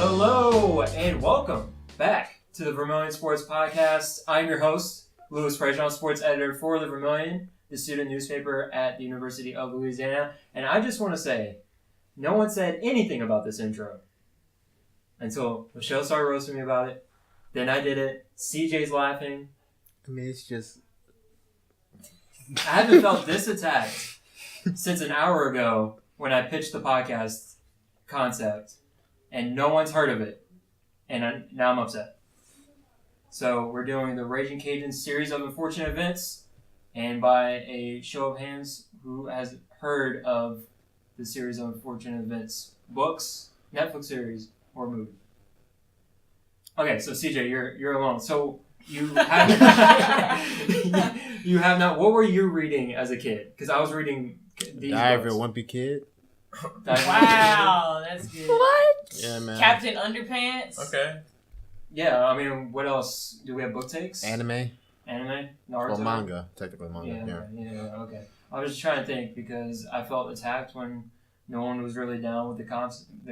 Hello and welcome back to the Vermilion Sports Podcast. I'm your host, Louis Prejean, sports editor for the Vermilion, the student newspaper at the University of Louisiana. And I just want to say, no one said anything about this intro until Lachelle started roasting me about it. Then I did it. CJ's laughing. I mean, it's just... I haven't felt this attacked since an hour ago when I pitched the podcast concept. And no one's heard of it. And now I'm upset. So we're doing the Ragin Cajuns series of unfortunate events. And by a show of hands, who has heard of the series of unfortunate events? Books, Netflix series, or movie? Okay, so CJ, you're alone. So you have you have not. What were you reading as a kid? Because I was reading these Diary of books. a Wimpy Kid. Wow, that's good. What? Yeah, man. Captain Underpants. Okay. Yeah, I mean, what else? Do we have book takes? Anime. Naruto? Well, manga. Technically manga. Yeah, okay. I was just trying to think because I felt attacked when no one was really down with the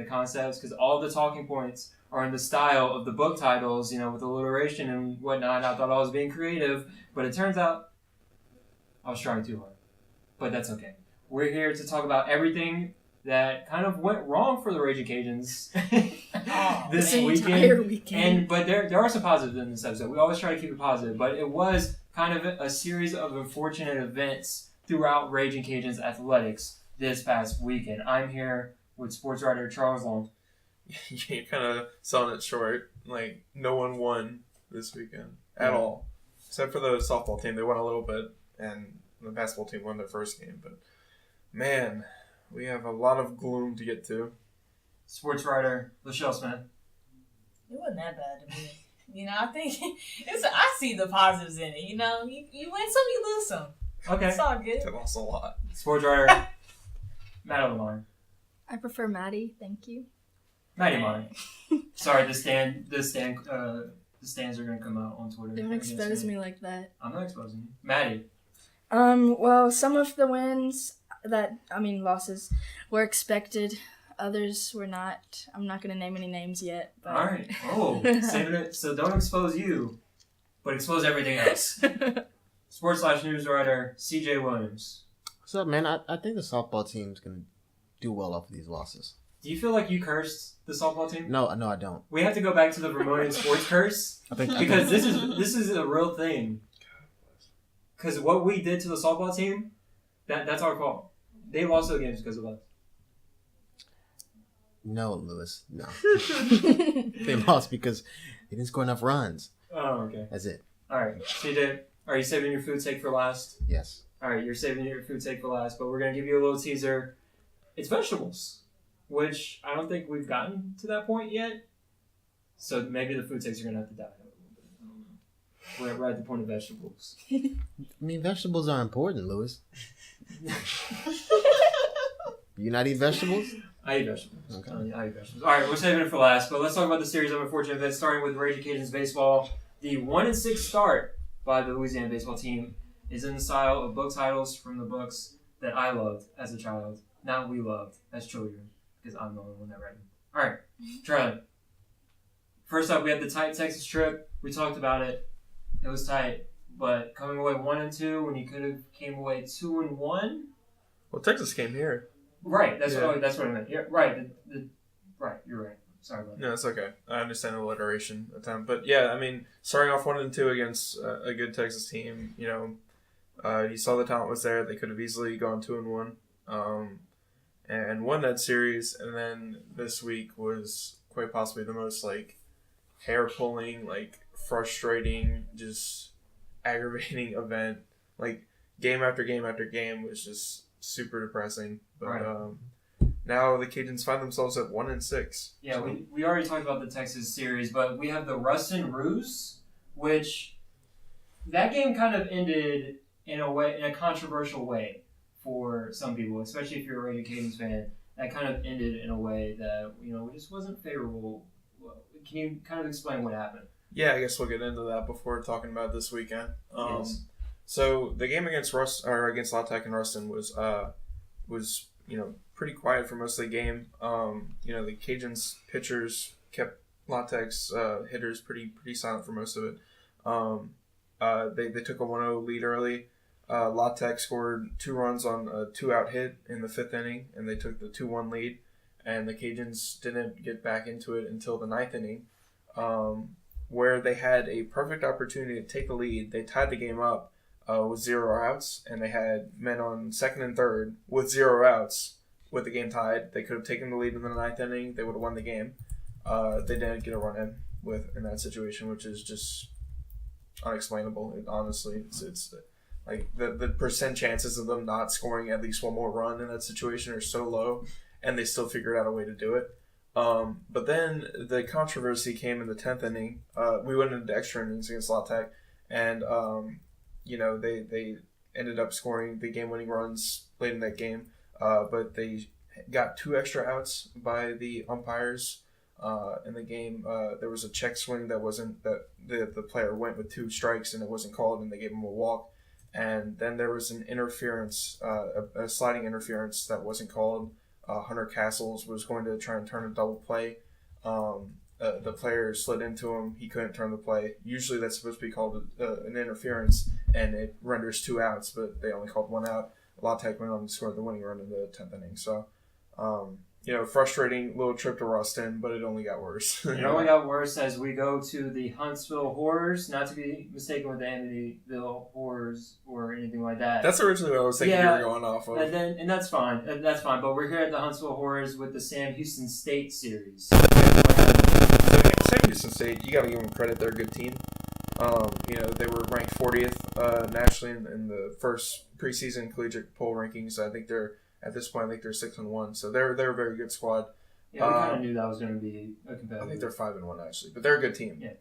concepts because all the talking points are in the style of the book titles, you know, with alliteration and whatnot. I thought I was being creative, but it turns out I was trying too hard. But that's okay. We're here to talk about everything that kind of went wrong for the Ragin Cajuns this weekend. But there are some positives in this episode. We always try to keep it positive, but it was kind of a series of unfortunate events throughout Ragin Cajuns athletics this past weekend. I'm here with sports writer Charles Long. You're kind of selling it short. Like, no one won this weekend at all. Except for the softball team. They won a little bit, and the basketball team won their first game. But, man, we have a lot of gloom to get to. Sports writer Lachelle Smith. It wasn't that bad to me. You know, I think I see the positives in it. You know, you win some, you lose some. Okay. It's all good. They lost a lot. Sports writer Matt Lamar. I prefer Maddie, thanь you. Maddie Martin. Sorry, the stands are gonna come out on Twitter. Don't expose me like that. I'm not exposing you. Maddie. Well, some of the losses were expected. Others were not. I'm not going to name any names yet. But... All right. Oh, saving it. So don't expose you, but expose everything else. Sports/news writer CJ Williams. What's up, man? I think the softball team's going to do well off of these losses. Do you feel like you cursed the softball team? No, I don't. We have to go back to the Vermilion Sports curse because this is a real thing. Because what we did to the softball team, that's our fault. They lost the games because of us. No, Lewis. No. They lost because they didn't score enough runs. Oh, okay. That's it. All right. CJ, are you saving your food take for last? Yes. All right, you're saving your food take for last, but we're going to give you a little teaser. It's vegetables, which I don't think we've gotten to that point yet. So maybe the food takes are going to have to die a little bit. I don't know. We're at the point of vegetables. I mean, vegetables are important, Lewis. You not eat vegetables? I eat vegetables. Okay. I eat vegetables. All right, we're saving it for last, but let's talk about the series of unfortunate events, starting with Ragin Cajuns baseball. The 1-6 start by the Louisiana baseball team is in the style of book titles from the books that I loved as a child. Not we loved as children, because I'm the only one that read them. All right, Charlie. First up, we had the tight Texas trip. We talked about it. It was tight, but coming away 1-2 when you could have came away 2-1. Well, Texas came here. Right, that's what I meant. Yeah, right, right. You're right. Sorry about that. No, it's okay. I understand the alliteration attempt, but yeah, I mean, starting off 1-2 against a good Texas team, you know, you saw the talent was there. They could have easily gone 2-1, and won that series. And then this week was quite possibly the most hair pulling, frustrating, just aggravating event. Game after game after game was just super depressing. But right. Now the Cajuns find themselves at 1-6. Yeah, so. we already talked about the Texas series, but we have the Ruston Ruse, which that game kind of ended in a controversial way for some people, especially if you're a Ragin Cajuns fan. That kind of ended in a way that just wasn't favorable. Can you kind of explain what happened? Yeah, I guess we'll get into that before talking about this weekend. Yes. So the game against La Tech and Ruston was pretty quiet for most of the game. The Cajuns pitchers kept La Tech's hitters pretty silent for most of it. They took a 1-0 lead early. La Tech scored 2 runs on a 2-out hit in the 5th inning, and they took the 2-1 lead. And the Cajuns didn't get back into it until the 9th inning, where they had a perfect opportunity to take the lead. They tied the game up with 0 outs, and they had men on 2nd and 3rd with 0 outs with the game tied. They could have taken the lead in the 9th inning. They would have won the game. They didn't get a run in that situation, which is just unexplainable. Honestly, it's like the percent chances of them not scoring at least one more run in that situation are so low, and they still figured out a way to do it. But then the controversy came in the 10th inning. We went into extra innings against La Tech, and they ended up scoring the game-winning runs late in that game. But they got 2 extra outs by the umpires in the game. There was a check swing that the player went with 2 strikes, and it wasn't called, and they gave him a walk. And then there was an interference, a sliding interference that wasn't called. Hunter Castles was going to try and turn a double play. The player slid into him. He couldn't turn the play. Usually that's supposed to be called an interference, and it renders 2 outs, but they only called 1 out. La Tech went on to score the winning run in the 10th inning. So, frustrating little trip to Ruston, but it only got worse. It only got worse as we go to the Huntsville Horrors, not to be mistaken with the Amityville Horrors or anything like that. That's originally what I was thinking you were going off of. And that's fine. That's fine. But we're here at the Huntsville Horrors with the Sam Houston State series. Sam Houston State, you got to give them credit. They're a good team. They were ranked 40th nationally in the first preseason collegiate poll rankings. I think at this point, they're 6-1, so they're a very good squad. Yeah, we kind of knew that was going to be a competitive. I think they're 5-1 actually, but they're a good team. Yeah.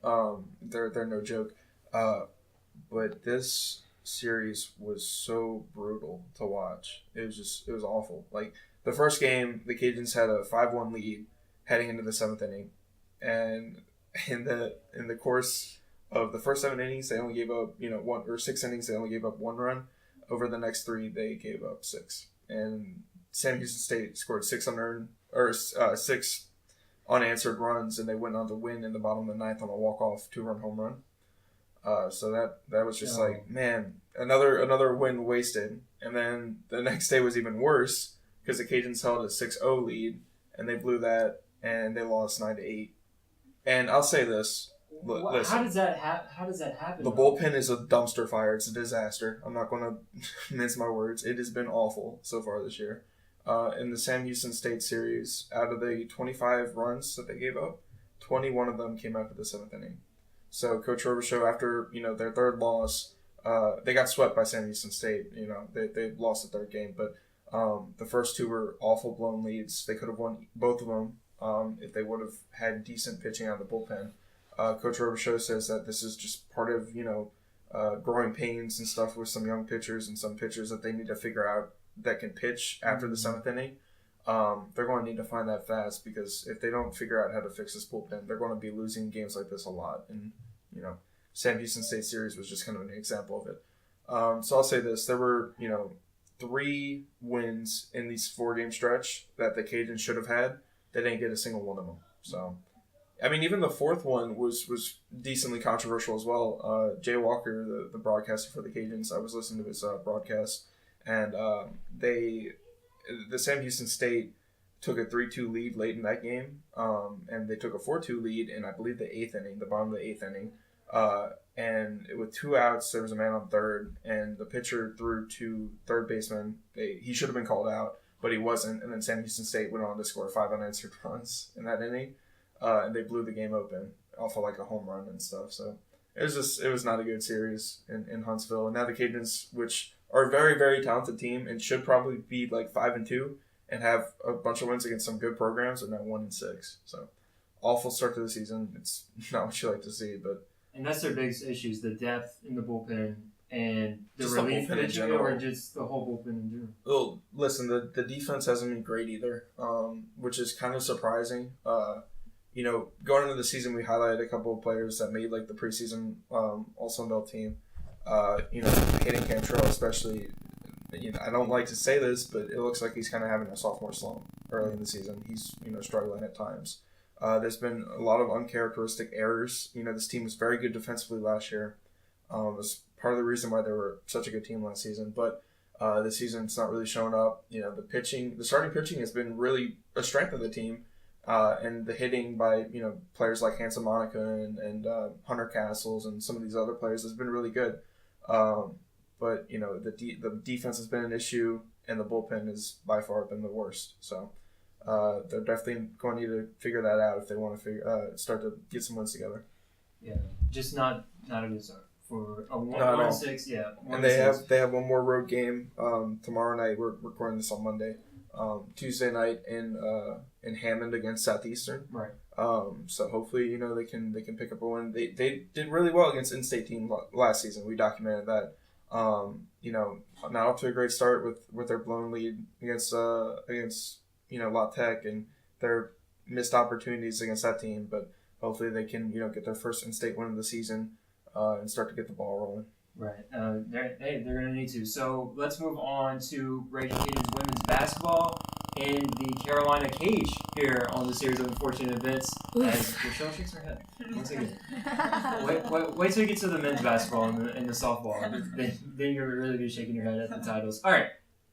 They're no joke. But this series was so brutal to watch. It was awful. Like the first game, the Cajuns had a 5-1 lead heading into the 7th inning, and in the course of the first 7 innings, they only gave up 1 or 6 innings. They only gave up 1 run. Over the next 3, they gave up 6. And Sam Houston State scored 6 unanswered runs, and they went on to win in the bottom of the 9th on a walk-off 2-run home run. So that was just like, man, another win wasted. And then the next day was even worse because the Cajuns held a 6-0 lead, and they blew that, and they lost 9-8. And I'll say this. Listen, how does that happen? The bullpen is a dumpster fire. It's a disaster. I'm not going to mince my words. It has been awful so far this year. In the Sam Houston State series, out of the 25 runs that they gave up, 21 of them came after the 7th inning. So Coach Robichaux, after their 3rd loss, they got swept by Sam Houston State. They lost the 3rd game, but the first 2 were awful blown leads. They could have won both of them if they would have had decent pitching out of the bullpen. Coach Robichaux says that this is just part of, growing pains and stuff with some young pitchers and some pitchers that they need to figure out that can pitch after the 7th inning. They're going to need to find that fast because if they don't figure out how to fix this bullpen, they're going to be losing games like this a lot. And, Sam Houston State series was just kind of an example of it. So I'll say this. There were, 3 wins in these 4-game stretch that the Cajuns should have had. They didn't get a single one of them. So... I mean, even the 4th one was decently controversial as well. Jay Walker, the broadcaster for the Cajuns, I was listening to his broadcast, and the Sam Houston State took a 3-2 lead late in that game, and they took a 4-2 lead in, I believe, the 8th inning, the bottom of the 8th inning. And with 2 outs, there was a man on 3rd, and the pitcher threw to 3rd baseman. He should have been called out, but he wasn't, and then Sam Houston State went on to score 5 unanswered runs in that inning. And they blew the game open off of like a home run and stuff. So it was not a good series in Huntsville. And now the Cajuns, which are a very, very talented team and should probably be like 5-2 and have a bunch of wins against some good programs, are now 1-6. So awful start to the season. It's not what you like to see, and that's their biggest issues: the depth in the bullpen and the just relief the bullpen in pitching, general. or just the whole bullpen in general. Well, listen, the defense hasn't been great either, which is kind of surprising. Going into the season, we highlighted a couple of players that made like the preseason All-Sun Belt team. Hayden Cantrell especially. I don't like to say this, but it looks like he's kind of having a sophomore slump early in the season. He's struggling at times. There's been a lot of uncharacteristic errors. This team was very good defensively last year. It was part of the reason why they were such a good team last season. But this season, it's not really showing up. The starting pitching has been really a strength of the team. And the hitting by, players like Hansa Monica and Hunter Castles and some of these other players has been really good. But the defense has been an issue, and the bullpen has by far been the worst. So they're definitely going to need to figure that out if they want to start to get some wins together. Yeah, just not a good start for a 1-6. Yeah, and they have one more road game tomorrow night. We're recording this on Monday. Tuesday night in Hammond against Southeastern. Right. So hopefully they can pick up a win. They did really well against in-state team last season. We documented that. Not off to a great start with their blown lead against La Tech and their missed opportunities against that team. But hopefully they can get their first in-state win of the season and start to get the ball rolling. Right. They're going to need to. So let's move on to Ragin Cajuns women's basketball and the Carolina Cage here on the series of unfortunate events. As Lachelle shakes her head once again. Wait till you get to the men's basketball and the softball. Then you're really be shaking your head at the titles. All right.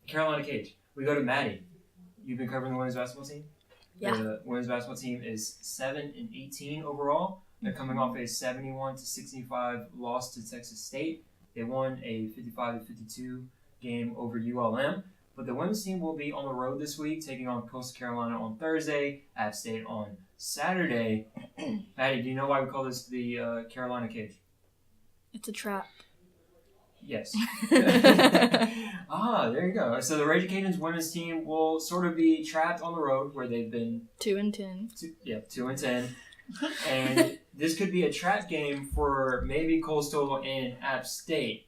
Carolina Cage. We go to Maddie. You've been covering the women's basketball team? Yeah. The women's basketball team is 7-18 overall. They're coming off a 71-65 loss to Texas State. They won a 55-52 game over ULM. But the women's team will be on the road this week, taking on Coastal Carolina on Thursday, App State on Saturday. Maddie, do you know why we call this the Carolina Cage? It's a trap. Yes. There you go. So the Ragin Cajuns women's team will sort of be trapped on the road where they've been 2-10. 2-10. And this could be a trap game for maybe Coastal and App State.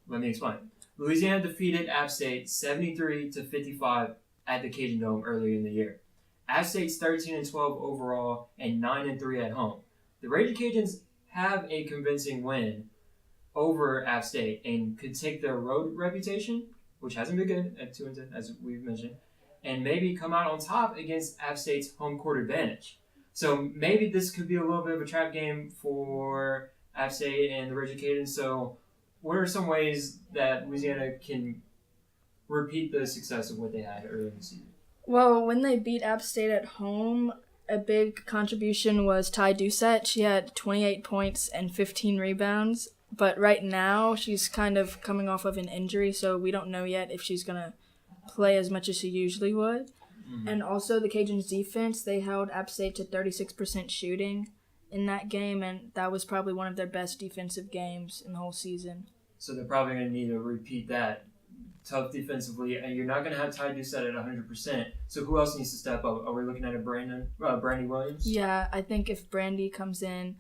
Let me explain. Louisiana defeated App State 73-55 at the Cajun Dome earlier in the year. App State's 13-12 overall and 9-3 at home. The Ragin Cajuns have a convincing win over App State and could take their road reputation, which hasn't been good at 2-10, as we've mentioned, and maybe come out on top against App State's home court advantage. So maybe this could be a little bit of a trap game for App State and the Ragin Cajuns. So what are some ways that Louisiana can repeat the success of what they had earlier in the season? Well, when they beat App State at home, a big contribution was Ty Doucette. She had 28 points and 15 rebounds. But right now, she's kind of coming off of an injury, so we don't know yet if she's going to play as much as she usually would. Mm-hmm. And also the Cajuns' defense, they held App State to 36% shooting in that game, and that was probably one of their best defensive games in the whole season. So they're probably going to need to repeat that. Tough defensively, and you're not going to have Ty Doucette at 100%. So who else needs to step up? Are we looking at Brandy Williams? Yeah, I think if Brandy comes in,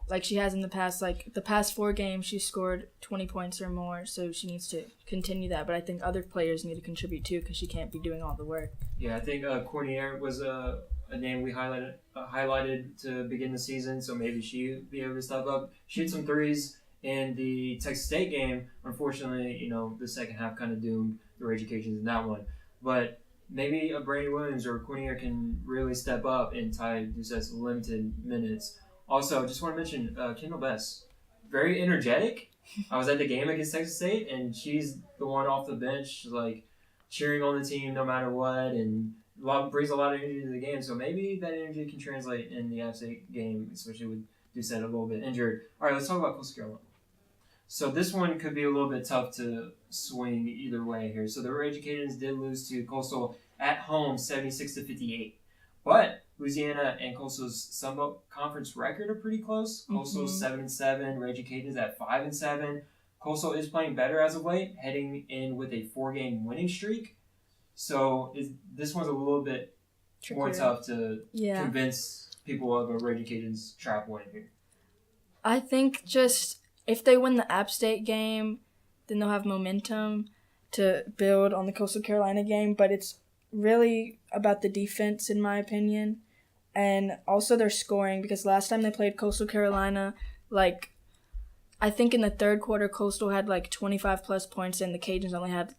like she has in the past, like the past 4 games, she scored 20 points or more, so she needs to continue that. But I think other players need to contribute too because she can't be doing all the work. Yeah, I think Cornier was a name we highlighted to begin the season, so maybe she'd be able to step up. She hit some threes in the Texas State game. Unfortunately, the second half kind of doomed the Ragin Cajuns in that one. But maybe a Brandy Williams or Cornier can really step up in Ty Doucette's limited minutes. Also, just want to mention Kendall Bess. Very energetic. I was at the game against Texas State, and she's the one off the bench, like, cheering on the team no matter what, and brings a lot of energy to the game. So maybe that energy can translate in the App State game, especially with Doucette a little bit injured. All right, let's talk about Coastal Carolina. So this one could be a little bit tough to swing either way here. So the Ragin Cajuns did lose to Coastal at home 76-58. But Louisiana and Coastal's Sun Belt Conference record are pretty close. Coastal's 7-7, Ragin Cajuns at 5-7. Coastal is playing better as of late, heading in with a 4-game winning streak. So this one's a little bit more tough to convince people of a Ragin Cajuns trap win here. I think just if they win the App State game, then they'll have momentum to build on the Coastal Carolina game. But it's really about the defense, in my opinion, and also their scoring, because last time they played Coastal Carolina, I think in the third quarter, Coastal had 25-plus points, and the Cajuns only had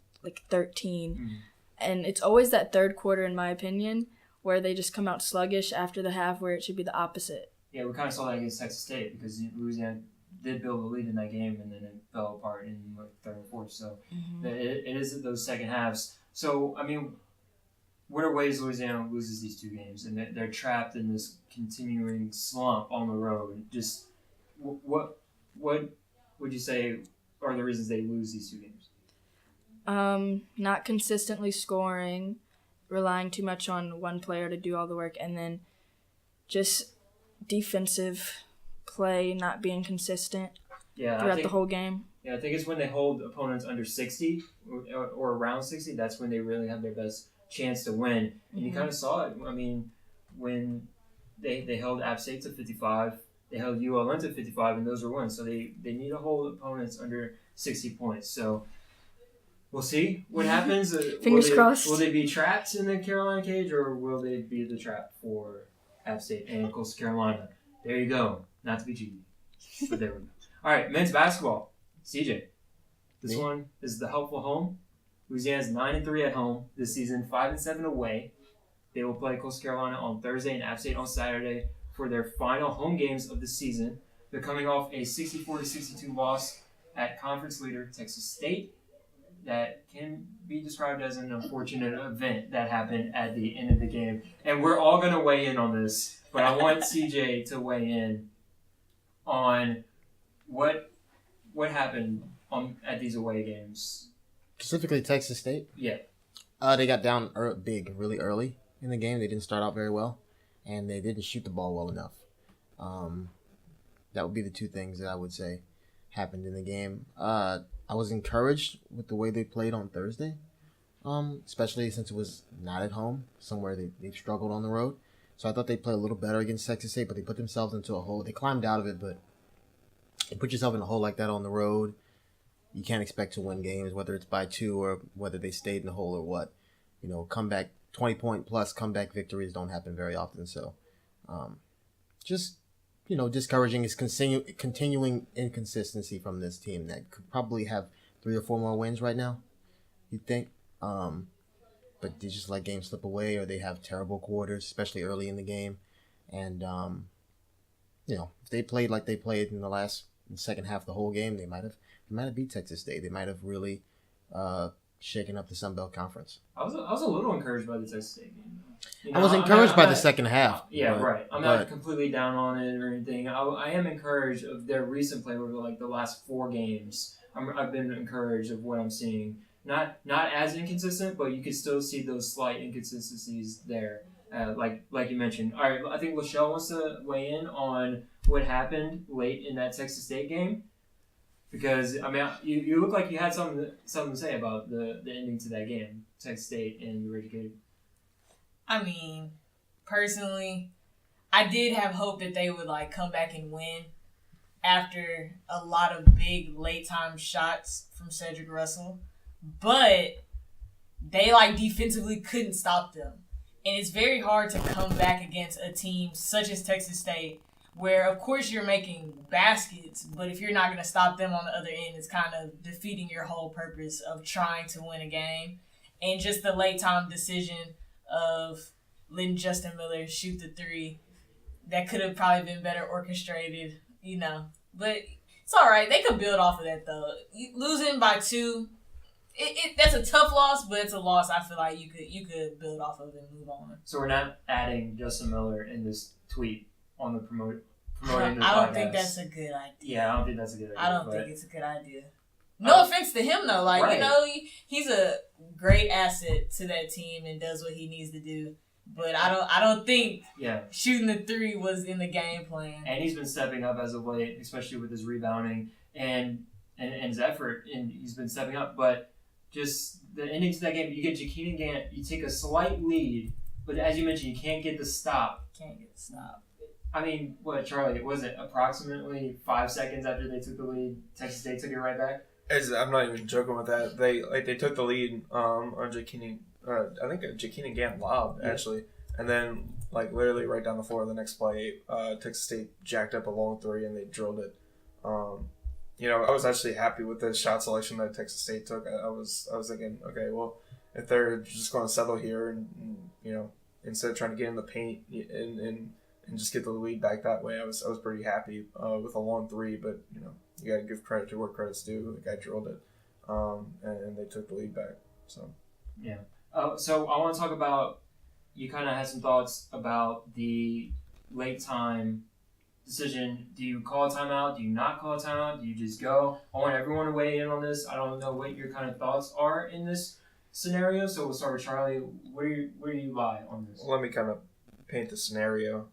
13. Mm-hmm. And it's always that third quarter, in my opinion, where they just come out sluggish after the half, where it should be the opposite. Yeah, we kind of saw that against Texas State because Louisiana did build a lead in that game and then it fell apart in third and fourth. So it is those second halves. So, I mean, what are ways Louisiana loses these two games? And they're trapped in this continuing slump on the road. Just what would you say are the reasons they lose these two games? Not consistently scoring, relying too much on one player to do all the work, and then just defensive play not being consistent throughout the whole game. Yeah, I think it's when they hold opponents under 60 or around 60, that's when they really have their best chance to win. And you kind of saw it. I mean, when they held App State to 55, they held ULM to 55, and those were wins. So they need to hold opponents under 60 points. So we'll see what happens. Fingers crossed. Will they be trapped in the Carolina cage, or will they be the trap for App State and Coastal Carolina? There you go. Not to be cheesy, but there we go. All right, men's basketball. CJ, this one is the helpful home. Louisiana's 9-3 at home this season, 5-7 away. They will play Coastal Carolina on Thursday and App State on Saturday for their final home games of the season. They're coming off a 64-62 loss at conference leader Texas State. That can be described as an unfortunate event that happened at the end of the game. And we're all going to weigh in on this, but I want CJ to weigh in on what happened at these away games. Specifically Texas State? Yeah. They got down really early in the game. They didn't start out very well, and they didn't shoot the ball well enough. That would be the two things that I would say happened in the game. I was encouraged with the way they played on Thursday, especially since it was not at home, somewhere they've struggled on the road. So I thought they played a little better against Texas State, but they put themselves into a hole. They climbed out of it, but you put yourself in a hole like that on the road, you can't expect to win games, whether it's by 2 or whether they stayed in the hole or what. Comeback, 20-point plus comeback victories don't happen very often. So discouraging is continuing inconsistency from this team that could probably have 3 or 4 more wins right now, you'd think. But they just let games slip away, or they have terrible quarters, especially early in the game. And, if they played like they played in the second half of the whole game, they might have beat Texas State. They might have really shaken up the Sun Belt Conference. I was a little encouraged by the Texas State game. I was encouraged by the second half. Right. I'm not completely down on it or anything. I am encouraged of their recent play over like the last 4 games. I've been encouraged of what I'm seeing. Not as inconsistent, but you can still see those slight inconsistencies there. Like you mentioned. All right, I think Lachelle wants to weigh in on what happened late in that Texas State game. Because, I mean, you look like you had something to say about the ending to that game, Texas State and the Ragin Cajuns. I mean, personally, I did have hope that they would, come back and win after a lot of big late-time shots from Cedric Russell. But they, defensively couldn't stop them. And it's very hard to come back against a team such as Texas State, where, of course, you're making baskets, but if you're not going to stop them on the other end, it's kind of defeating your whole purpose of trying to win a game. And just the late-time decision of letting Justin Miller shoot the 3, that could have probably been better orchestrated, But it's all right. They could build off of that, though. Losing by 2, that's a tough loss, but it's a loss I feel like you could build off of and move on. So we're not adding Justin Miller in this tweet on the promoting the I don't podcast. think that's a good idea. Yeah, I don't think that's a good idea. I don't think it's a good idea. No offense to him, though. Right. He's a great asset to that team and does what he needs to do. But I don't think shooting the 3 was in the game plan. And he's been stepping up as of late, especially with his rebounding and his effort. And he's been stepping up. But just the ending to that game, you get Ja'Keenen Gant, you take a slight lead, but as you mentioned, you can't get the stop. I mean, what, Charlie, was it approximately 5 seconds after they took the lead, Texas State took it right back? I'm not even joking with that. They took the lead on Ja'Keenen. I think Ja'Keenen Gant lobbed, actually. And then, literally right down the floor the next play, Texas State jacked up a long 3 and they drilled it. I was actually happy with the shot selection that Texas State took. I was thinking, okay, well, if they're just going to settle here and instead of trying to get in the paint and just get the lead back that way. I was pretty happy with a long three, but you got to give credit to where credit's due. The guy drilled it, and they took the lead back. So yeah. So I want to talk about, you kind of had some thoughts about the late time decision. Do you call a timeout? Do you not call a timeout? Do you just go? I want everyone to weigh in on this. I don't know what your kind of thoughts are in this scenario. So we'll start with Charlie. Where do you lie on this? Well, let me kind of paint the scenario.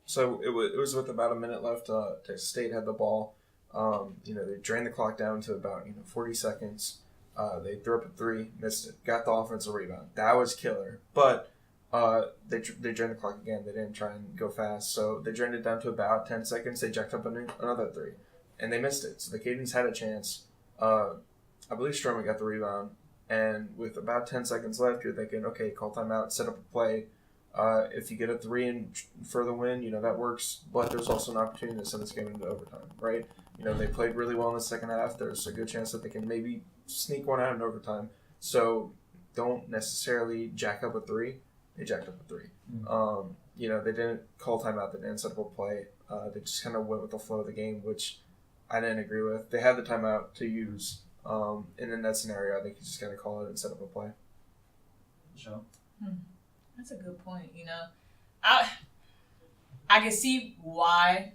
So it was with about a minute left. Texas State had the ball. They drained the clock down to about 40 seconds. They threw up a three, missed it, got the offensive rebound. That was killer. But they drained the clock again. They didn't try and go fast, so they drained it down to about 10 seconds. They jacked up another three, and they missed it. So the Cajuns had a chance. I believe Stroman got the rebound, and with about 10 seconds left, you're thinking, okay, call timeout, set up a play. If you get a three and for the win, that works. But there's also an opportunity to send this game into overtime, right? They played really well in the second half. There's a good chance that they can maybe sneak one out in overtime. So don't necessarily jack up a three. They jacked up a three. Mm-hmm. They didn't call timeout. They didn't set up a play. They just kind of went with the flow of the game, which I didn't agree with. They had the timeout to use. And in that scenario, I think you just got to call it and set up a play. Sure. That's a good point. I can see why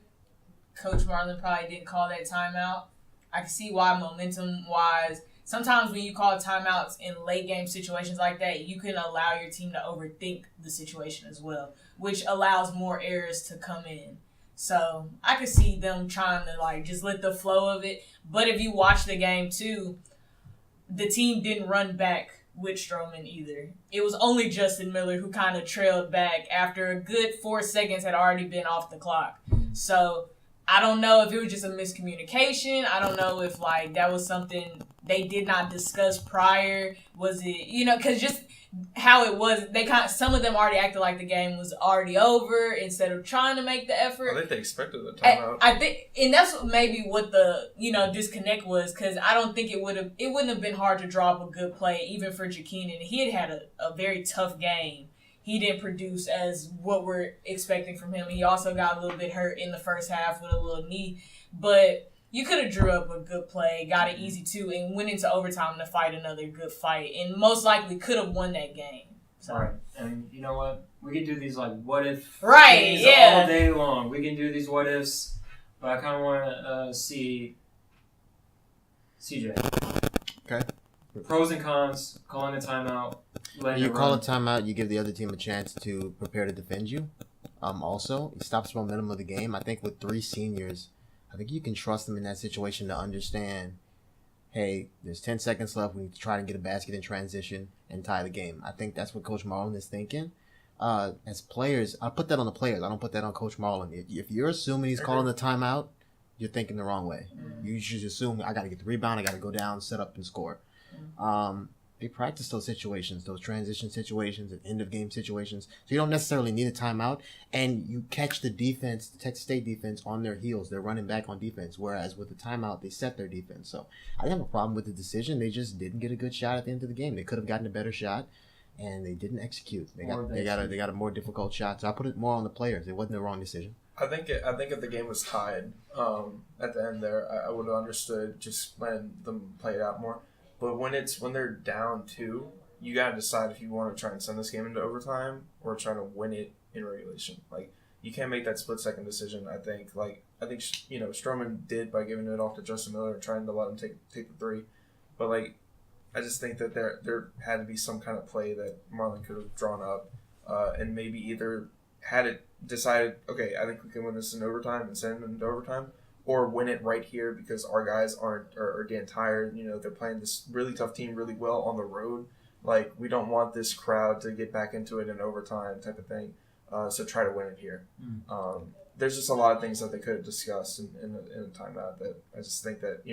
Coach Marlin probably didn't call that timeout. I can see why momentum-wise, sometimes when you call timeouts in late game situations like that, you can allow your team to overthink the situation as well, which allows more errors to come in. So I could see them trying to just let the flow of it. But if you watch the game too, the team didn't run back with Stroman either. It was only Justin Miller who kind of trailed back after a good 4 seconds had already been off the clock. So I don't know if it was just a miscommunication. I don't know if that was something they did not discuss prior. Was it, because just how it was, some of them already acted like the game was already over instead of trying to make the effort. I think they expected the timeout. I think, and that's maybe what the disconnect was, because I don't think it wouldn't have been hard to draw up a good play even for Jakeenan. He had a very tough game. He didn't produce as what we're expecting from him. He also got a little bit hurt in the first half with a little knee. But you could have drew up a good play, got it easy too, and went into overtime to fight another good fight, and most likely could have won that game. So. Right. And you know what? We can do these what if things all day long. We can do these what ifs, but I kind of want to see CJ. Okay. Pros and cons, calling a timeout. You call a timeout, you give the other team a chance to prepare to defend you. Also, it stops momentum of the game. I think with three seniors, I think you can trust them in that situation to understand, hey, there's 10 seconds left. We need to try to get a basket in transition and tie the game. I think that's what Coach Marlin is thinking. As players, I put that on the players. I don't put that on Coach Marlin. If you're assuming he's calling the timeout, you're thinking the wrong way. Mm-hmm. You should assume, I got to get the rebound, I got to go down, set up, and score. They practice those situations, those transition situations and end-of-game situations. So you don't necessarily need a timeout. And you catch the defense, the Texas State defense, on their heels. They're running back on defense. Whereas with the timeout, they set their defense. So I didn't have a problem with the decision. They just didn't get a good shot at the end of the game. They could have gotten a better shot, and they didn't execute. They got a more difficult shot. So I put it more on the players. It wasn't the wrong decision. I think if the game was tied at the end there, I would have understood just letting them play it out more. But when they're down 2, you gotta decide if you want to try and send this game into overtime or try to win it in regulation. You can't make that split-second decision. I think Stroman did by giving it off to Justin Miller and trying to let him take the three. But I just think that there had to be some kind of play that Marlin could have drawn up, and maybe either had it decided, okay, I think we can win this in overtime and send it into overtime, or win it right here because our guys are getting tired. They're playing this really tough team really well on the road. We don't want this crowd to get back into it in overtime type of thing. So try to win it here. There's just a lot of things that they could have discussed in a timeout that I just think that,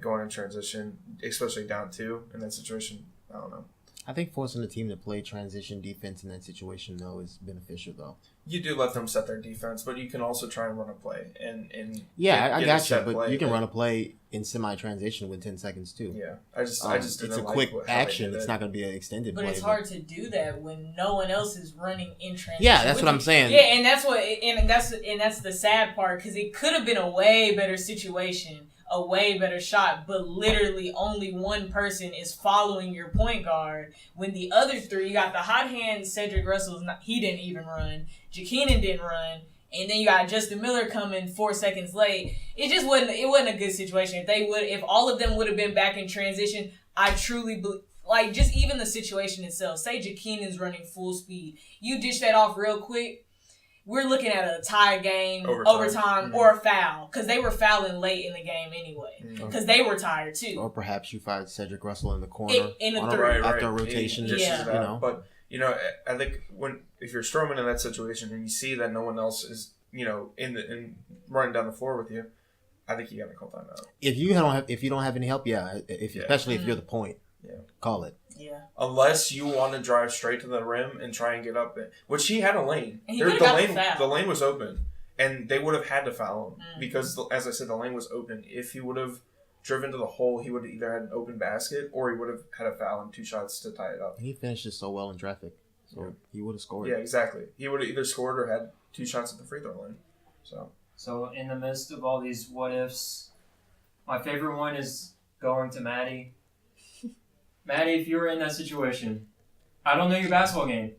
going in transition, especially down 2 in that situation, I don't know. I think forcing the team to play transition defense in that situation, though, is beneficial, though. You do let them set their defense, but you can also try and run a play. I get a got you, set but play, you can run a play in semi-transition with 10 seconds, too. Yeah, I just didn't it's a like quick how they action. did It's it. not going to be an extended But play. it's hard to do that when no one else is running in transition. Yeah, that's what I'm saying. Yeah, and that's the sad part, because it could have been a way better situation, a way better shot, but literally only one person is following your point guard. When the other three, you got the hot hand Cedric Russell, he didn't even run. Jakeenen didn't run. And then you got Justin Miller coming 4 seconds late. It wasn't a good situation. If all of them would have been back in transition, I truly believe, like, just even the situation itself. Say Jakeenen's running full speed. You dish that off real quick. We're looking at a tie game, overtime, or a foul. Because they were fouling late in the game anyway. Because they were tired too. Or perhaps you fired Cedric Russell in the corner after a rotation. But, I think if you're Stroman in that situation and you see that no one else is, in running down the floor with you, I think you got to call timeout. If you don't have any help, especially if you're the point, call it. Yeah. Unless you want to drive straight to the rim and try and get up it, which he had a lane. And the lane was open, and they would have had to foul him because, as I said, the lane was open. If he would have driven to the hole, he would have either had an open basket or he would have had a foul and 2 shots to tie it up. He finished it so well in traffic, so he would have scored. Yeah, exactly. He would have either scored or had 2 shots at the free throw line. So in the midst of all these what ifs, my favorite one is going to Maddie. Maddie, if you were in that situation, I don't know your basketball game.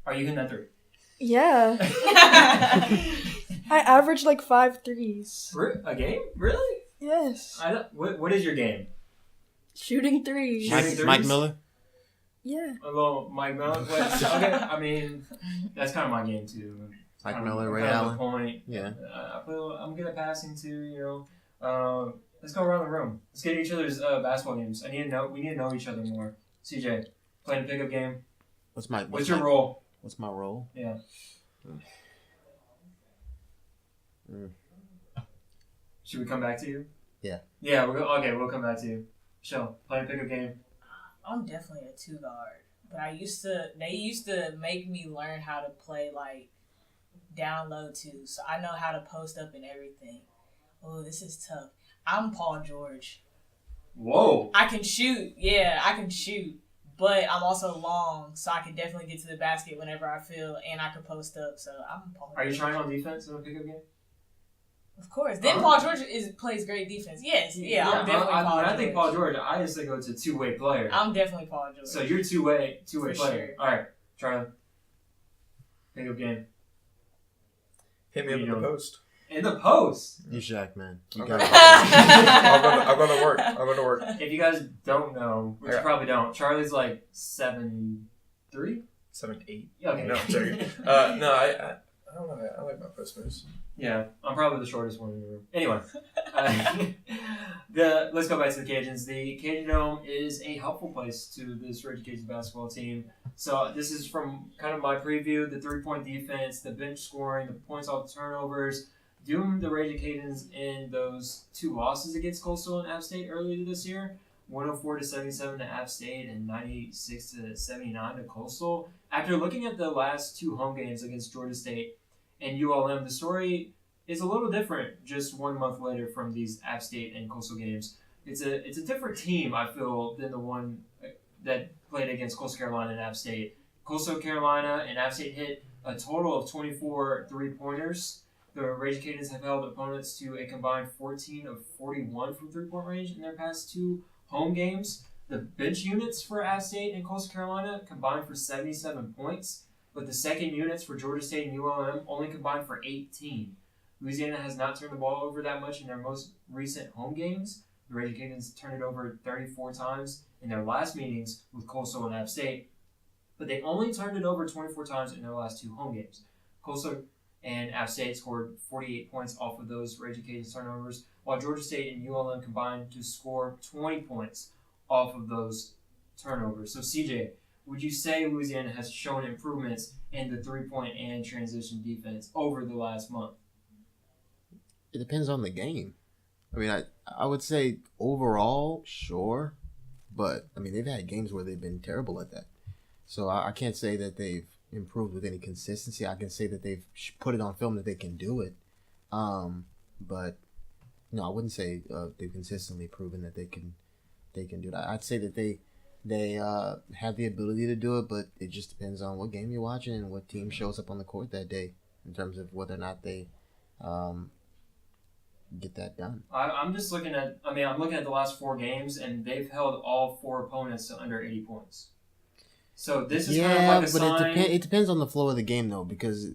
Are you hitting that 3? Yeah. I averaged like 5 threes. A game? Really? Yes. What is your game? Shooting threes. Mike Miller? Yeah. A little Mike Miller? Okay, I mean, that's kind of my game too. Mike Miller, Ray Allen. Point. Yeah. I'm good at passing too, let's go around the room. Let's get each other's basketball games. We need to know each other more. CJ, playing a pickup game. What's your role? What's my role? Yeah. Should we come back to you? Yeah. Yeah, we'll come back to you. Michelle, playing a pickup game. I'm definitely a 2 guard. But they used to make me learn how to play like down low too. So I know how to post up and everything. Oh, this is tough. I'm Paul George. Whoa. I can shoot. Yeah, I can shoot. But I'm also long, so I can definitely get to the basket whenever I feel, and I can post up. So I'm Paul George. Are you trying on defense in a pickup game? Of course. Then Paul George plays great defense. Yes. Yeah, I'm definitely Paul George. I think Paul George, I used to go to 2-way player. I'm definitely Paul George. So you're two-way For player. sure. All right, Charlie. Pickup game. Hit me up in the post. In the post? You Shaq, man. You Okay. got it. I'll go to work. I'll go to work. If you guys don't know, which you probably don't, Charlie's like 7'3"? 7'8". Okay. No, I'm joking. No, I don't know. I like my post moves. Yeah, I'm probably the shortest one in the room. Anyway, let's go back to the Cajuns. The Cajun Dome is a helpful place to this Ragin Cajuns basketball team. So this is from kind of my preview, the 3-point defense, the bench scoring, the points off the turnovers. Doomed the Ragin Cajuns in those 2 losses against Coastal and App State earlier this year. 104-77 to App State and 96-79 to Coastal. After looking at the last 2 home games against Georgia State and ULM, the story is a little different just 1 month later from these App State and Coastal games. It's a different team, I feel, than the one that played against Coastal Carolina and App State. Coastal Carolina and App State hit a total of 24 3-pointers. The Ragin Cajuns have held opponents to a combined 14 of 41 from 3-point range in their past 2 home games. The bench units for App State and Coastal Carolina combined for 77 points, but the second units for Georgia State and ULM only combined for 18. Louisiana has not turned the ball over that much in their most recent home games. The Ragin Cajuns turned it over 34 times in their last meetings with Coastal and App State, but they only turned it over 24 times in their last 2 home games. Coastal and App State scored 48 points off of those Ragin Cajuns turnovers, while Georgia State and ULM combined to score 20 points off of those turnovers. So CJ, would you say Louisiana has shown improvements in the 3-point and transition defense over the last month? It depends on the game. I mean, I would say overall, sure, but I mean they've had games where they've been terrible at that. So I can't say that they've improved with any consistency. I can say that they've put it on film that they can do it, but no, I wouldn't say they've consistently proven that they can do that. I'd say that they have the ability to do it, but it just depends on what game you're watching and what team shows up on the court that day in terms of whether or not they get that done. I'm just looking at. I mean, I'm looking at the last 4 games, and they've held all 4 opponents to under 80 points. So this is kind of like a sign. It depends on the flow of the game though, because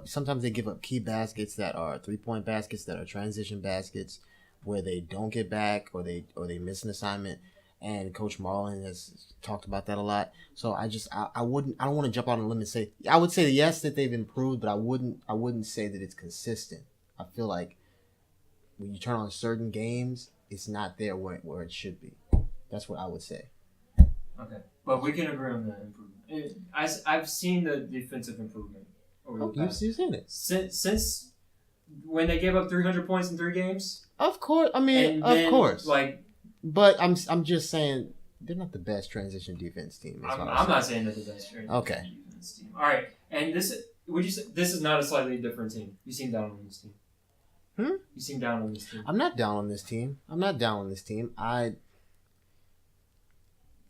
sometimes they give up key baskets that are 3-point baskets, that are transition baskets, where they don't get back or they miss an assignment. And Coach Marlin has talked about that a lot. So I don't want to jump out on a limb and say, I would say yes that they've improved, but I wouldn't say that it's consistent. I feel like when you turn on certain games, it's not there where it should be. That's what I would say. Okay, but we can agree on the improvement. I've seen the defensive improvement over the past. You've seen it since when they gave up 300 points in 3 games. Of course, I mean, of course. Like, but I'm just saying they're not the best transition defense team. I'm not saying they're the best transition defense team. All right, and this is not a slightly different team. You seem down on this team. You seem down on this team. I'm not down on this team.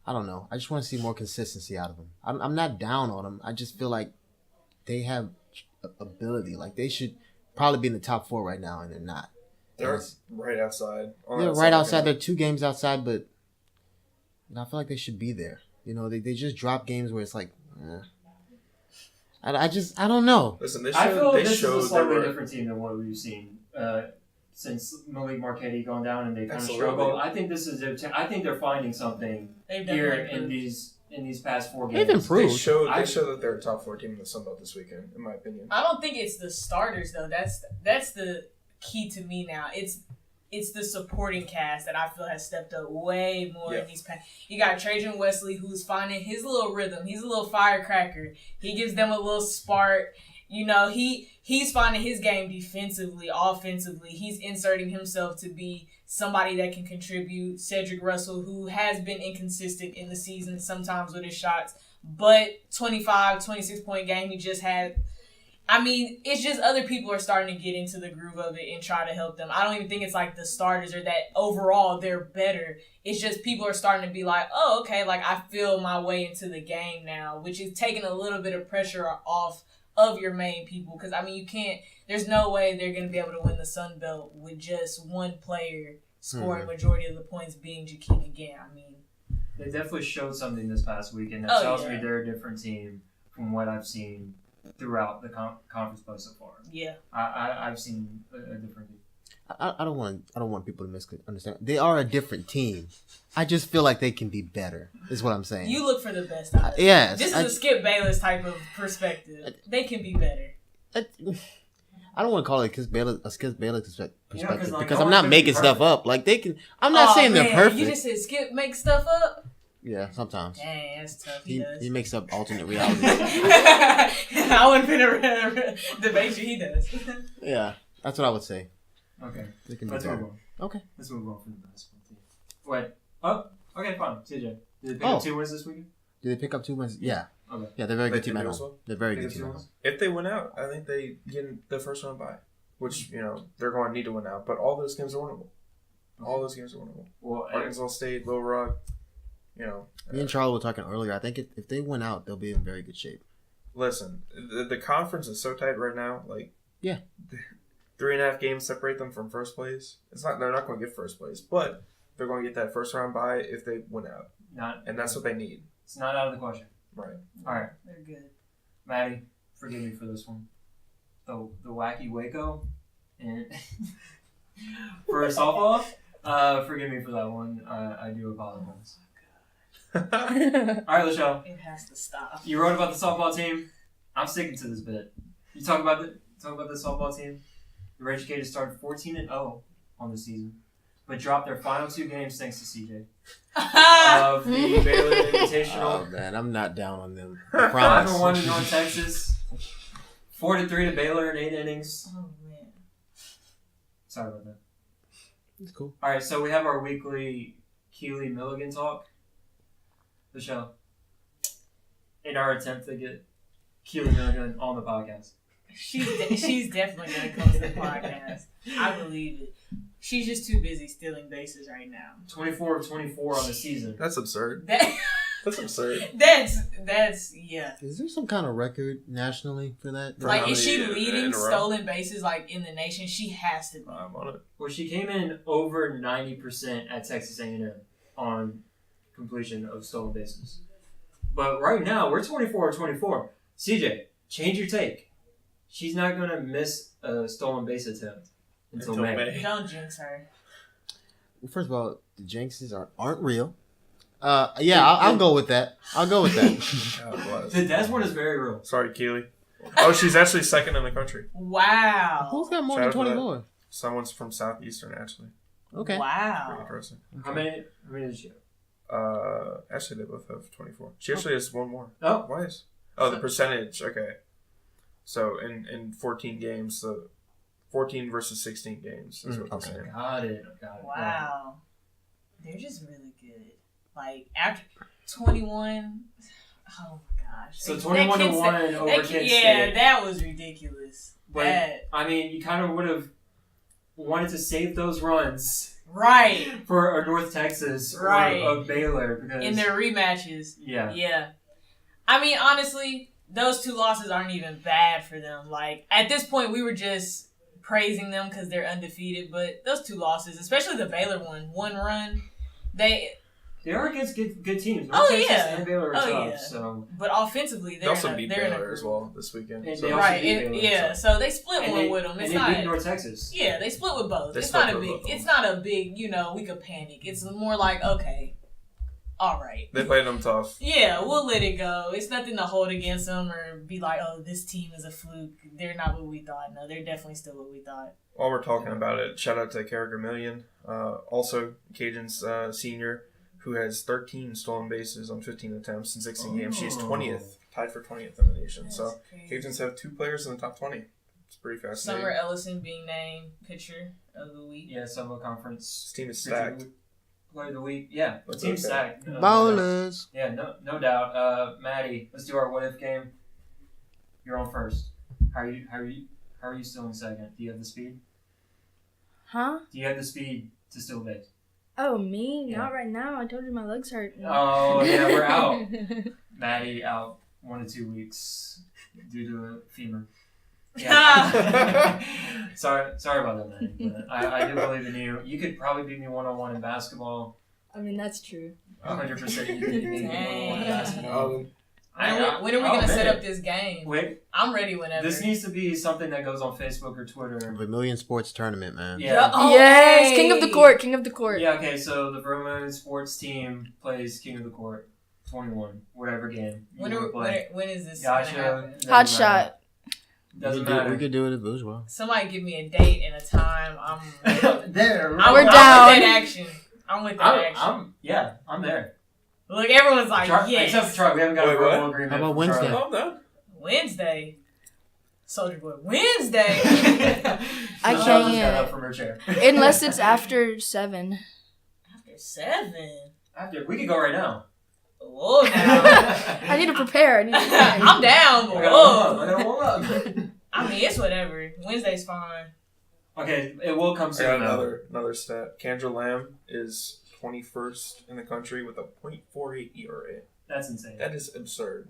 I don't know. I just want to see more consistency out of them. I'm not down on them. I just feel like they have ability. Like they should probably be in the top 4 right now, and they're not. They're right outside. They're right outside. They're 2 games outside, but I feel like they should be there. You know, they just drop games where it's like, I don't know. Listen, I feel this is a slightly different team than what we've seen since Malik Marquette gone down and they kind of struggled. I think this is I think they're finding something here in these past 4 games. They've improved. They show that they're a top 4 team in the Sun Belt this weekend, in my opinion. I don't think it's the starters though. That's the key to me now. It's the supporting cast that I feel has stepped up way more in these past. You got Trajan Wesley, who's finding his little rhythm. He's a little firecracker. He gives them a little spark. You know, he's finding his game defensively, offensively. He's inserting himself to be somebody that can contribute. Cedric Russell, who has been inconsistent in the season sometimes with his shots, but 25, 26-point game he just had. I mean, it's just other people are starting to get into the groove of it and try to help them. I don't even think it's like the starters or that overall they're better. It's just people are starting to be like, oh, okay, like I feel my way into the game now, which is taking a little bit of pressure off of your main people. Because, I mean, there's no way they're going to be able to win the Sun Belt with just one player scoring majority of the points being Jakeem again. I mean, they definitely showed something this past week, and that tells me they're a different team from what I've seen throughout the conference play so far. Yeah, I've seen a different team. I don't want people to misunderstand. They are a different team. I just feel like they can be better. Is what I'm saying. You look for the best out of them. Yes. This is a Skip Bayless type of perspective. They can be better. I don't want to call it a Skip Bayless perspective like, because I'm not making stuff up. Like they can. I'm not saying they're perfect. You just said Skip makes stuff up. Yeah, sometimes. Dang, that's tough. He makes up alternate realities. I wouldn't finna debate you. He does. Yeah, that's what I would say. Okay. Let's move on. Okay. Let's move on from the basketball team. Wait. Oh, okay, fine. CJ, did they pick up 2 wins this weekend? Did they pick up 2 wins? Yeah. Okay. Yeah, they're a very good team at home. They're very good team at home. If they win out, I think they get the first round bye, which, you know, they're going to need to win out. But all those games are winnable. All those games are winnable. Well, Arkansas State, Little Rock, you know. Me and Charlie were talking earlier. I think if they win out, they'll be in very good shape. Listen, the conference is so tight right now. Like, yeah. 3.5 games separate them from first place. They're not going to get first place, but they're going to get that first round bye if they win out. And that's what they need. It's not out of the question. Right. All right. They're good. Maddie, forgive me for this one. The wacky Waco and for softball, forgive me for that one. I do apologize. All right, Lachelle. It has to stop. You wrote about the softball team. I'm sticking to this bit. You talk about the softball team. The Ragin Cajuns started 14-0 on the season, but dropped their final 2 games thanks to CJ. Of the Baylor Invitational. Oh man, I'm not down on them. I promise. 5-1 in North Texas. 4-3 to Baylor in 8 innings. Oh man. Sorry about that. It's cool. All right, so we have our weekly Keely Milligan talk. Lachelle, in our attempt to get Keely Milligan on the podcast. She's definitely gonna come to the podcast. I believe it. She's just too busy stealing bases right now. 24 of 24 on the season. That's absurd. That's absurd. That's yeah. Is there some kind of record nationally for that? Like, is she in leading a row? stolen bases like in the nation? She has to be. I'm on it. Well, she came in over 90% at Texas A&M on completion of stolen bases. But right now, we're 24 of 24. CJ, change your take. She's not going to miss a stolen base attempt until May. Don't jinx her. Well, first of all, the jinxes aren't real. I'll go with that. I'll go with that. God bless. The Des one is very real. Sorry, Keely. Oh, she's actually second in the country. Wow. Who's got more Shout than out to 24? Someone's from Southeastern, actually. Okay. Pretty Wow. interesting. How many did she Actually, they both have 24. She actually has one more. Oh. Why is? Oh, the percentage. Okay. So in 14 games, the 14 versus 16 games is what Okay. they're saying. Got it. Wow. They're just really good. Like, after 21, oh my gosh. So That 21 to Kent 1 State- over that- Kent Yeah, State. that was ridiculous. But, That, I mean, you kind of would have wanted to save those runs right. for a North Texas Right. or a Baylor. Because, In their rematches. yeah. Yeah. I mean, honestly, those two losses aren't even bad for them. Like, at this point, we were just praising them because they're undefeated. But those two losses, especially the Baylor one run, they are against good teams. Oh, North Texas yeah. and Baylor are Oh, tough. yeah. So. but offensively, They they're also in a, beat they're in a Baylor as group. well this weekend. And So. they also Right, beat Baylor, yeah. So they split And one they, with them. and It's they not. beat North Texas. Yeah, they split with both. They It's split not a with big. both of them. It's not a big. We could panic. It's more like, okay, all right. They played them tough. Yeah, we'll let it go. It's nothing to hold against them or be like, oh, this team is a fluke. They're not what we thought. No, they're definitely still what we thought. While we're talking about it, shout out to Vermilion, also Cajuns senior, who has 13 stolen bases on 15 attempts in 16 games. She's 20th, tied for 20th in the nation. So Crazy. Cajuns have 2 players in the top 20. It's pretty fascinating. Summer Ellison being named pitcher of the week. Yeah, Summer Conference. This team is stacked. Player of the week. Yeah, the Let's team's look at stacked. Bowlers. Yeah, no doubt. Maddie, let's do our what if game. You're on first. How are you still in second? Do you have the speed? Huh? Do you have the speed to still base? Oh, me? Yeah. Not right now. I told you my legs hurt. Oh yeah, we're out. Maddie out 1 to 2 weeks due to a femur. Yeah. sorry about that, Maddie. But I do believe in you. You could probably beat me 1-on-1 in basketball. I mean, that's true. 100% you could beat me 1-on-1 in basketball. When are we going to set up this game? Wait, I'm ready whenever. this needs to be something that goes on Facebook or Twitter. Vermilion Sports tournament, man. Yeah. Oh, yes! hey. King of the court. King of the court. Yeah, okay, so the Vermilion Sports team plays King of the Court 21, whatever game you When want to play. is this going to Gotcha. happen? Doesn't Hot matter. shot. Doesn't we matter. could do it at Bourgeois. Somebody give me a date and a time. I'm There. We're I'm down. with that action. I'm with that action. I'm there. Look, everyone's like, yes. Except for Charlie, we haven't got a Wait, verbal what? agreement. How about from Wednesday? Charlie. Oh, no. Wednesday. Soldier Boy. Wednesday. I Michelle's can't. just got up from her chair. Unless it's after 7. After 7. After we could go right now. Whoa, now. I need to prepare. I'm down, I but gotta whoa. warm up. I gotta warm up. I mean, it's whatever. Wednesday's fine. Okay, it will come I soon. got though. another stat. Kendra Lamb is 21st in the country with a .48 ERA. That's insane. That is absurd.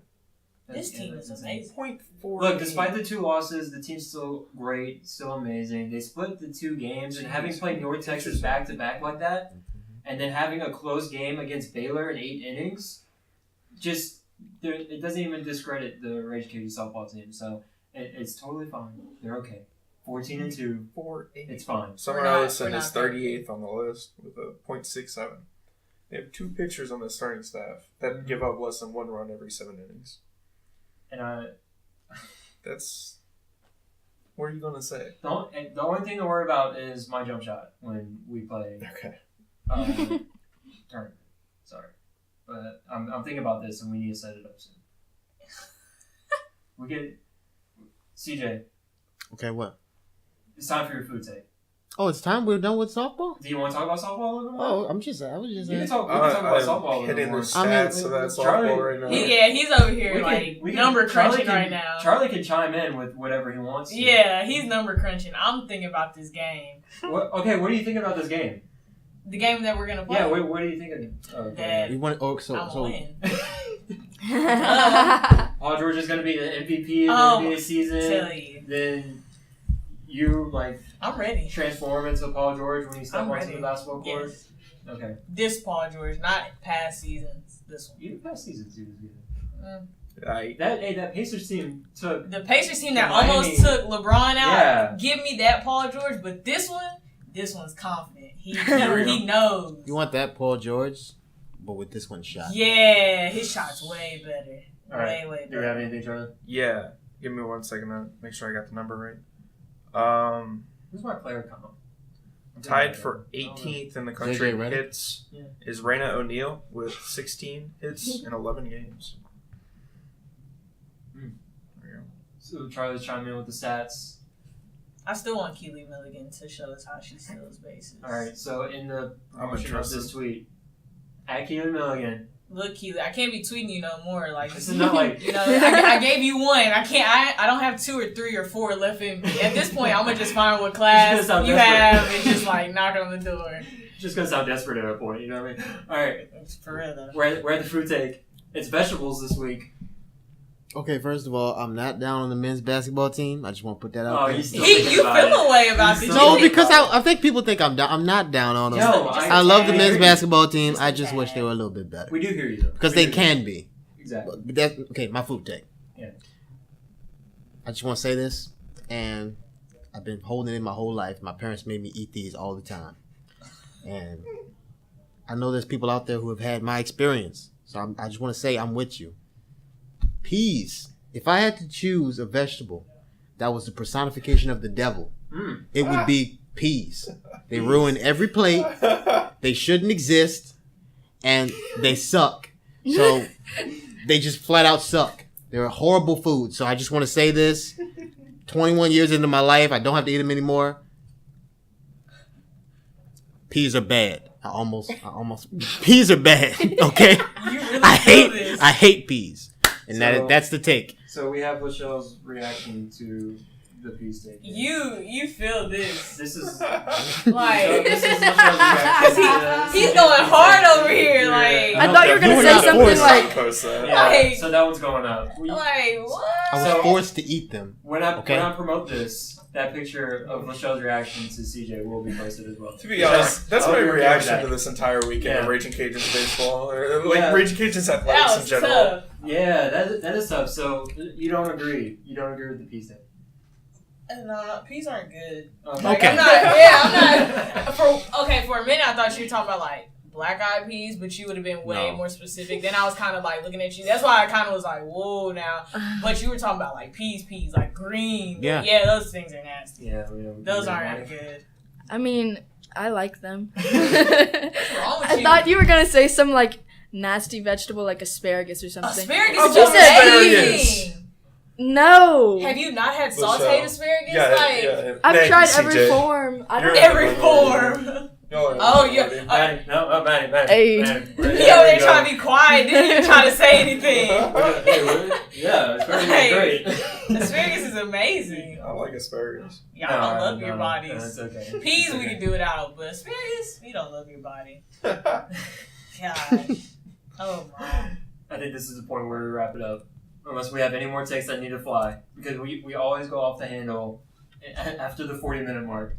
This team is that's amazing. .48. Look, despite the 2 losses, the team's still great, still amazing. They split the 2 games, and having played North Texas back to back like that, and then having a close game against Baylor in 8 innings, it doesn't even discredit the Ragin Cajuns softball team. So it's totally fine. They're okay. 14-2. 4.8. It's fine. Summer We're not- Ellison we're is not 38th on the list with a .67. They have 2 pitchers on the starting staff that give up less than 1 run every 7 innings. And That's... What are you going to say? the only thing to worry about is my jump shot when we play Okay. tournament. Sorry. But I'm thinking about this, and we need to set it up soon. We get... CJ, Okay, what? it's time for your food take. Oh, it's time. We're done with softball. Do you want to talk about softball a little more? Oh, I was just. We can talk about softball a hitting little the more. stats of that softball right now. He's over here number crunching right now. Charlie can chime in with whatever he wants to. Yeah, he's number crunching. I'm thinking about this game. What do you think about this game? The game that we're gonna play. Yeah, what do you think of that? You want? Oh, I'm win. Paul George is gonna be the MVP of the NBA season. Tell you. Then you I'm ready. Transform into Paul George when you step onto the basketball court. Yes. Okay. This Paul George, not past seasons. This one. Even past seasons, he was good. Right. That Pacers team took The Pacers team that Miami. almost took LeBron out. Yeah. Give me that Paul George, but this one's confident. He knows. You want that Paul George, but with this one shot. Yeah, his shot's way better. All right. Way Do you have anything, Charlie? Yeah. Give me 1 second to make sure I got the number right. Who's my player comp? Tied for 18th in the country in JJ Redick? hits is Raina O'Neal with 16 hits in 11 games. There you go. So Charlie's chiming in with the stats. I still want Keely Milligan to show us how she steals bases. All right. So in the I'm promotion of interested. this tweet, at Keelan Milligan. Look, Keely, I can't be tweeting you no more. Like This is not like I gave you one. I don't have 2 or 3 or 4 left in me. At this point, I'm gonna just find what class you have and just knock on the door. Just gonna sound desperate at a point. You know what I mean? All right. For real though. We're at the fruit take. It's vegetables this week. Okay, first of all, I'm not down on the men's basketball team. I just want to put that out there. You still You thinking feel about it. a way about it. No, because I think people think I'm down. I'm not down on them. Yo, I love the I men's agree. basketball team. Just I a just tad. wish they were a little bit better. We do hear you though. Because We they do. can be. Exactly. But that's okay. My food take. Yeah. I just want to say this, and I've been holding it my whole life. My parents made me eat these all the time, and I know there's people out there who have had my experience. So I just want to say I'm with you. Peas. If I had to choose a vegetable that was the personification of the devil, it would be peas. They ruin every plate. They shouldn't exist, and they suck. So they just flat out suck. They're a horrible food. So I just want to say this. 21 years into my life, I don't have to eat them anymore. Peas are bad. I almost peas are bad. Okay? You really feel this. I hate peas. And So- that's the take. So we have Lachelle's reaction to the peas take. You feel this. This is Like, this is Lachelle's reaction. he's going hard over here. Like, I thought you were gonna You were say not something forced. like, Post that. Yeah, Like- so that one's going up. what? I was So- forced to eat them. When I Okay. promote this, that picture of Lachelle's reaction to CJ will be posted as well. To be honest, that's I'll my be okay with reaction that. to this entire weekend Yeah. of Ragin Cajuns baseball, or Yeah. Ragin Cajuns That athletics in was general. tough. Yeah, that is tough. So you don't agree? You don't agree with the peas take? No, peas aren't good. Okay. I'm not. For a minute, I thought you were talking about black-eyed peas, but you would have been way No. more specific. Then I was kind of looking at you. That's why I kind of was like, whoa, now. But you were talking about peas, green. Yeah. Yeah, those things are nasty. Yeah, we don't. Those aren't good. I mean, I like them. What's wrong with I you? thought you were gonna say some nasty vegetable like asparagus or something. Asparagus I is love amazing. No. Have you not had Lachelle. sauteed asparagus? Yeah. I've Thank tried you, every CJ. form. I don't. You're- Every form. Oh, yeah. Manny, no, Manny. Hey. Manny. He over there trying to be quiet. Didn't even try to say anything. Hey, yeah, it's great. Asparagus is amazing. I like asparagus. Y'all don't love your bodies. No, it's okay. Peas It's we okay. can do without, but asparagus, we don't love your body. Gosh. Oh my. I think this is the point where we wrap it up. Unless we have any more takes that need to fly. Because we always go off the handle after the 40-minute mark.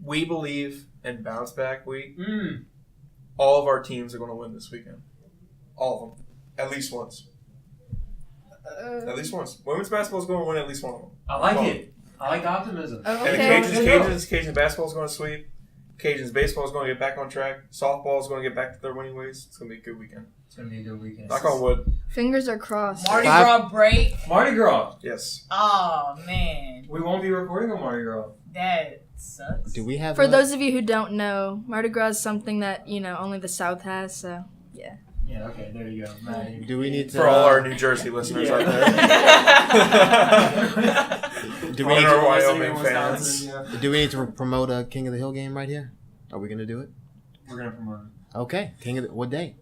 We believe in bounce back week. Mm. All of our teams are going to win this weekend. All of them. At least once. At least once. Women's basketball is going to win at least one of them. I like Come on. it. I like the optimism. Oh, And okay. Cajuns basketball is going to sweep. Cajuns baseball is going to get back on track. Softball is going to get back to their winning ways. It's going to be a good weekend. It's going to be a good weekend. Knock on wood. Fingers are crossed. Mardi Five- Gras break. Mardi Gras. Yes. Oh man, We won't be recording on Mardi Gras. that sucks. Do we have For those of you who don't know, Mardi Gras is something that only the South has. So Yeah, Yeah, okay, there you go. Matt, Do we need to For all our New Jersey listeners Yeah. out there. do All we need our to, Wyoming Wisconsin, fans. yeah. do we need to promote a King of the Hill game right here? Are we gonna do it? We're gonna promote it. Okay, King of the, what day?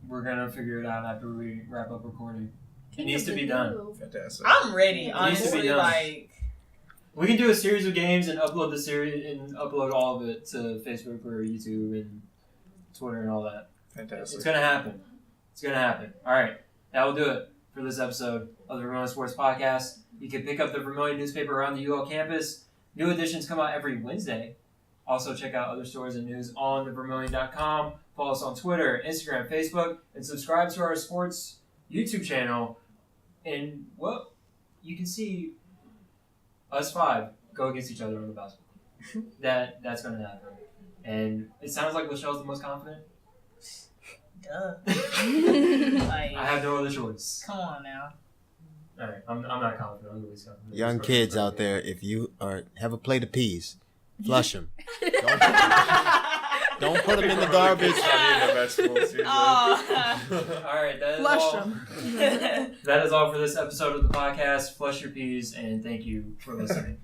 We're gonna figure it out after we wrap up recording. It needs to be done. Fantastic. I'm ready, It needs to be honestly. done. Like, We can do a series of games and upload the series and upload all of it to Facebook or YouTube and Twitter and all that. Fantastic. It's gonna happen. It's gonna happen. All right, that will do it for this episode of the Vermilion Sports Podcast. You can pick up the Vermilion newspaper around the UL campus. New editions come out every Wednesday. Also, check out other stories and news on thevermilion.com. Follow us on Twitter, Instagram, Facebook, and subscribe to our sports YouTube channel. And, well, you can see us five go against each other on the basketball. That's going to happen. And it sounds like Lachelle's the most confident. duh. I have no other choice. Come on now. All right, I'm not confident. I'm the least confident. Young kids out there, if you have a plate of peas, flush them. Don't put them in the garbage. Oh. All right, that is Flush all. them. That is all for this episode of the podcast. Flush your peas, and thank you for listening.